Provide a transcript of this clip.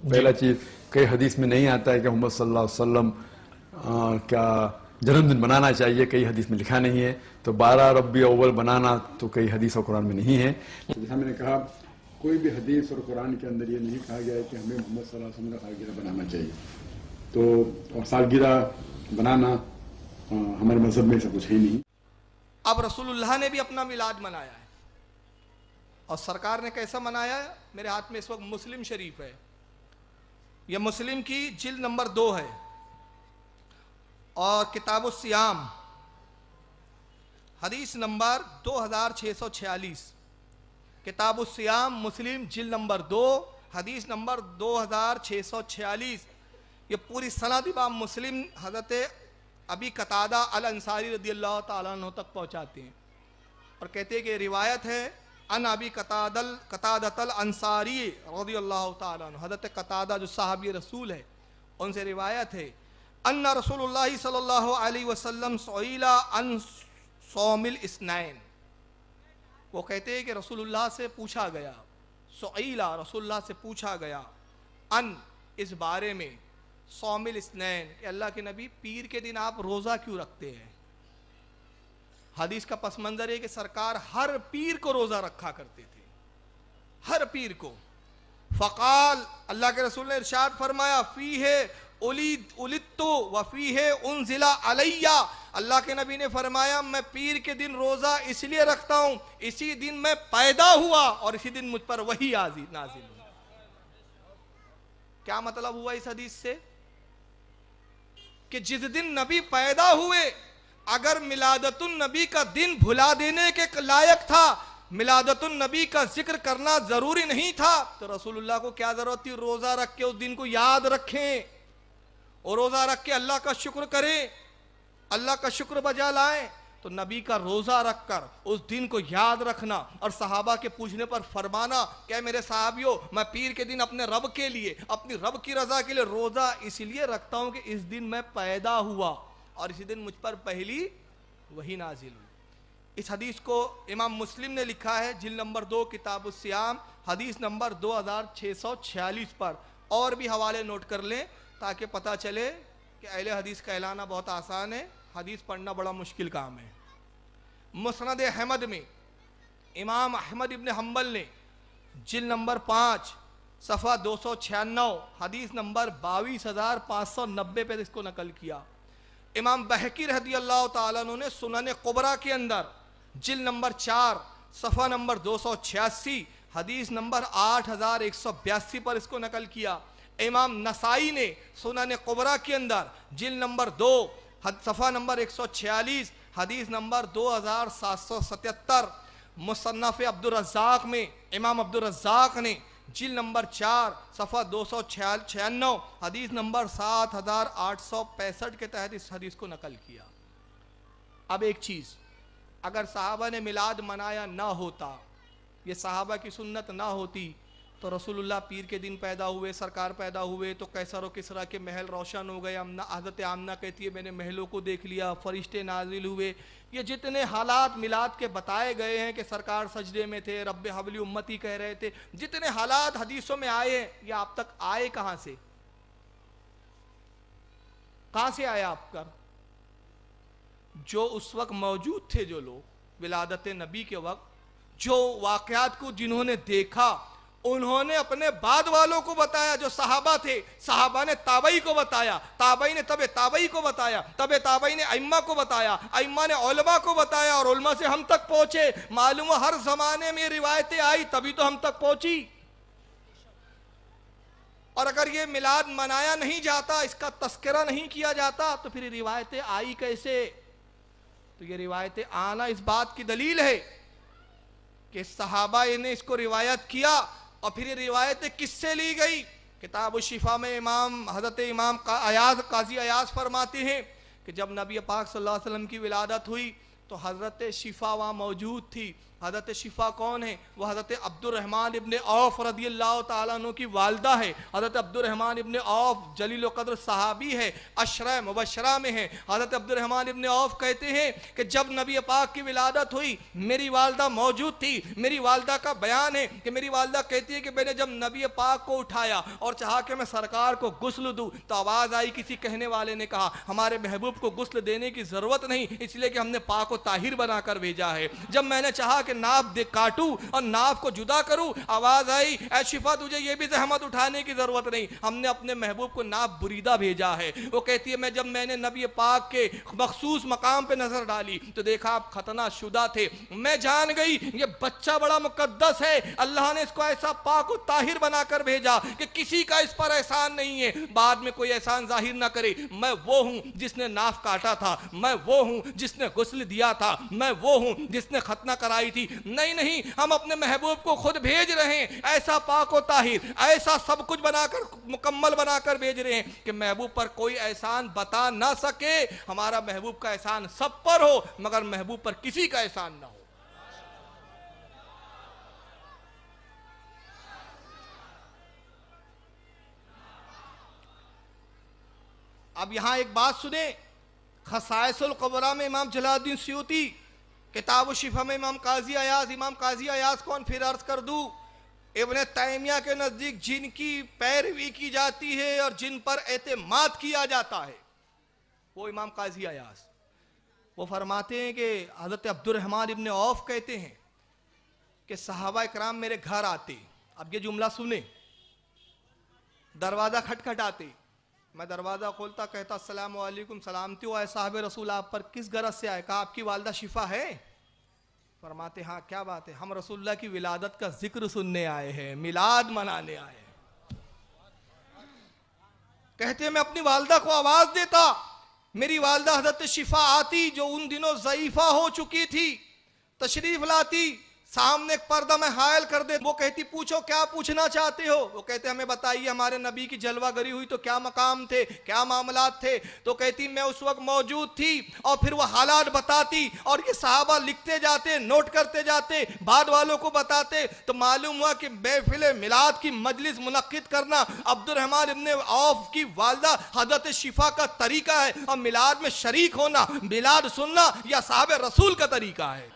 पहला चीज, कई हदीस में नहीं आता है कि मोहम्मद सल्लल्लाहु अलैहि वसल्लम का जन्मदिन बनाना चाहिए, कई हदीस में लिखा नहीं है। तो 12 रबी अव्वल बनाना तो कई हदीस और कुरान में नहीं है। जैसा मैंने कहा, कोई भी हदीस और कुरान के अंदर ये नहीं कहा गया है कि हमें मोहम्मद सल्लल्लाहु अलैहि वसल्लम का सालगिरह बनाना चाहिए। तो और सालगिरह बनाना हमारे मजहब में ऐसा कुछ है नहीं। अब रसूलुल्लाह ने भी अपना मिलाद मनाया है, और सरकार ने कैसा मनाया है? मेरे हाथ में इस वक्त मुस्लिम शरीफ है, यह मुस्लिम की जिल्द नंबर 2 है, और किताब सियाम हदीस नंबर 2646। किताब सियाम मुस्लिम जिल्द नंबर 2 हदीस नंबर 2646। ये पूरी सनद इमाम मुस्लिम हज़रत अबी कतादा अल अंसारी रदियल्लाहु ताला अन्हु तक पहुँचाते हैं, और कहते हैं कि रिवायत है अन अबी कतादतल अंसारी रदियल्लाहु ताला अन्हु, हज़रत कतादा जो साहबी रसूल है उनसे रिवायत है, अन्ना रसूलुल्लाह सल्लल्लाहु अलैहि वसल्लम सुइला अन सौमिल इस्नैन। वो कहते हैं कि रसूलुल्लाह से पूछा गया, सुइला रसूलुल्लाह से पूछा गया, अन इस बारे में, सौमिल इस्नैन, अल्लाह के नबी पीर के दिन आप रोज़ा क्यों रखते हैं? हदीस का पस मंजर है कि सरकार हर पीर को रोज़ा रखा करते थे, हर पीर को। फ़क़ाल, अल्लाह के रसूल ने इरशाद फरमाया, फ़ी है उलित्तु व फ़ी है उनज़िला अलैया। अल्लाह के नबी ने फरमाया, मैं पीर के दिन रोज़ा इसलिए रखता हूँ, इसी दिन मैं पैदा हुआ और इसी दिन मुझ पर वही नाज़िल हुई। क्या मतलब हुआ इस हदीस से? कि जिस दिन नबी पैदा हुए, अगर मिलादतुन नबी का दिन भुला देने के लायक था, मिलादतुन नबी का जिक्र करना जरूरी नहीं था, तो रसूलुल्लाह को क्या जरूरत थी रोजा रख के उस दिन को याद रखें, और रोजा रख के अल्लाह का शुक्र करें, अल्लाह का शुक्र बजा लाएं। तो नबी का रोजा रखकर उस दिन को याद रखना, और सहाबा के पूछने पर फरमाना, क्या मेरे साहबियों, मैं पीर के दिन अपने रब के लिए, अपनी रब की रजा के लिए रोजा इसलिए रखता हूं कि इस दिन मैं पैदा हुआ और इसी दिन मुझ पर पहली वही नाजिल हुई। इस हदीस को इमाम मुस्लिम ने लिखा है जिल्द नंबर 2 किताब सियाम हदीस नंबर 2646 पर। और भी हवाले नोट कर लें ताकि पता चले कि अहले हदीस कहलाना बहुत आसान है, हदीस पढ़ना बड़ा मुश्किल काम है। मुस्नद अहमद में इमाम अहमद इब्न हम्बल ने जिल्द नंबर 5 सफ़ा 296 हदीस नंबर 22,590 पे इसको नकल किया। इमाम बहकी रज़ियल्लाहु ताला अन्हु ने सुनन कुबरा के अंदर जिल्द नंबर 4 सफ़ा नंबर 286 हदीस नंबर 8182 पर इसको नकल किया। इमाम नसाई ने सुनन कुबरा के अंदर जिल्द नंबर 2 सफ़ा नंबर 146 हदीस नंबर 2777। मुसन्नफ़ अब्दुर रज़्ज़ाक़ में इमाम अब्दुर रज़्ज़ाक़ ने जिल्द नंबर 4 सफ़ा 296 हदीस नंबर 7865 के तहत इस हदीस को नकल किया। अब एक चीज़, अगर सहाबा ने मिलाद मनाया ना होता, ये सहाबा की सुन्नत ना होती, तो रसूलुल्लाह पीर के दिन पैदा हुए, सरकार पैदा हुए तो कैसर और किसरा के महल रोशन हो गए। हज़रत आमना कहती है मैंने महलों को देख लिया, फरिश्ते नाजिल हुए। ये जितने हालात मिलाद के बताए गए हैं कि सरकार सजदे में थे, रब्बे हवली उम्मती कह रहे थे, जितने हालात हदीसों में आए हैं, ये आप तक आए कहाँ से? कहाँ से आया आप कर? जो उस वक्त मौजूद थे, जो लोग विलादत नबी के वक्त जो वाक़यात को जिन्होंने देखा, उन्होंने अपने बाद वालों को बताया। जो सहाबा थे, सहाबा ने ताबई को बताया, ताबई ने तबे ताबई को बताया, तबे ताबई ने अइम्मा को बताया, अइम्मा ने उलमा को बताया, और उलमा से हम तक पहुंचे। मालूम हर जमाने में रिवायतें आई तभी तो हम तक पहुंची। और अगर ये मिलाद मनाया नहीं जाता, इसका तस्करा नहीं किया जाता, तो फिर रिवायतें आई कैसे? तो ये रिवायतें आना इस बात की दलील है कि सहाबा ने इसको रिवायत किया। और फिर ये रिवायतें किससे ली गई? किताब शिफा में इमाम हज़रत इमाम काजी अयाज फरमाते हैं कि जब नबी पाक सल्लल्लाहु अलैहि वसल्लम की विलादत हुई तो हज़रत शिफा वहाँ मौजूद थी। हज़रत शिफा कौन है? वह हज़रत अब्दुर्रहमान इब्ने औफ रदियल्लाहु ताला अन्हु की वालदा है। हज़रत अब्दुर्रहमान इब्ने औफ जलील क़द्र सहाबी है, अशरा मुबशरा में है। हज़रत अब्दुर्रहमान इब्ने औफ कहते हैं कि जब नबी पाक की विलादत हुई, मेरी वालदा मौजूद थी। मेरी वालदा का बयान है कि मेरी वालदा कहती है कि मैंने जब नबी पाक को उठाया और चाहा कि मैं सरकार को गुस्ल दूँ, तो आवाज़ आई, किसी कहने वाले ने कहा हमारे महबूब को गुस्ल देने की ज़रूरत नहीं, इसलिए कि हमने पाक को ताहिर बनाकर भेजा है। जब मैंने चाहा कि नाफ दे काटूं और नाफ को जुदा करूं, आवाज आई, ऐ शिफा तुझे ये भी जहमत उठाने की जरूरत नहीं, हमने अपने महबूब को नाफ बुरीदा भेजा है। वो कहती है जब मैंने नबी पाक के मखसूस मकाम पे नजर डाली तो देखा आप खतना शुदा थे। मैं जान गई ये बच्चा बड़ा मुकद्दस है, अल्लाह ने इसको ऐसा पाक और ताहिर बनाकर भेजा कि किसी का इस पर एहसान नहीं है, बाद में कोई एहसान जाहिर ना करे। मैं वो हूं जिसने नाफ काटा था, मैं वो हूं जिसने गुस्ल दिया था, मैं वो हूं जिसने खतना कराई थी। नहीं नहीं, हम अपने महबूब को खुद भेज रहे हैं, ऐसा पाक और ताहिर, ऐसा सब कुछ बनाकर मुकम्मल बनाकर भेज रहे हैं कि महबूब पर कोई एहसान बता ना सके। हमारा महबूब का एहसान सब पर हो मगर महबूब पर किसी का एहसान ना हो। अब यहां एक बात सुने, खसाइसुल कुबरा में इमाम जलालुद्दीन सयूती, किताब शिफा में इमाम काजी अयाज। इमाम काजी अयाज कौन फिर अर्ज कर दूं? इब्ने तैमिया के नजदीक जिनकी पैरवी की जाती है और जिन पर एतमाद किया जाता है वो इमाम काजी अयाज। वो फरमाते हैं कि हज़रत अब्दुर्रहमान इब्ने औफ कहते हैं कि सहाबा इकराम मेरे घर आते, अब ये जुमला सुने, दरवाज़ा खटखटाते, मैं दरवाज़ा खोलता, कहता अस्सलामु अलैकुम, सलामती हो साहब रसूल, आप पर किस गरज से आए? कहा आपकी वालदा शिफा है? फरमाते हाँ क्या बात है? हम रसूलुल्लाह की विलादत का जिक्र सुनने आए हैं, मिलाद मनाने आए हैं। कहते मैं अपनी वालदा को आवाज देता, मेरी वालदा हज़रत शिफा आती जो उन दिनों ज़ईफा हो चुकी थी, तशरीफ लाती, सामने एक पर्दा में हायल कर दे। वो कहती पूछो क्या पूछना चाहते हो? वो कहते हमें बताइए हमारे नबी की जलवागरी हुई तो क्या मकाम थे, क्या मामलात थे? तो कहती मैं उस वक्त मौजूद थी और फिर वो हालात बताती और ये सहाबा लिखते जाते, नोट करते जाते, बाद वालों को बताते। तो मालूम हुआ कि महफिल मिलाद की मजलिस मुनक्किद करना अब्दुर्रहमान इब्ने औफ की वालदा हज़रत शिफा का तरीका है और मिलाद में शरीक होना, मिलाद सुनना या साहब रसूल का तरीका है।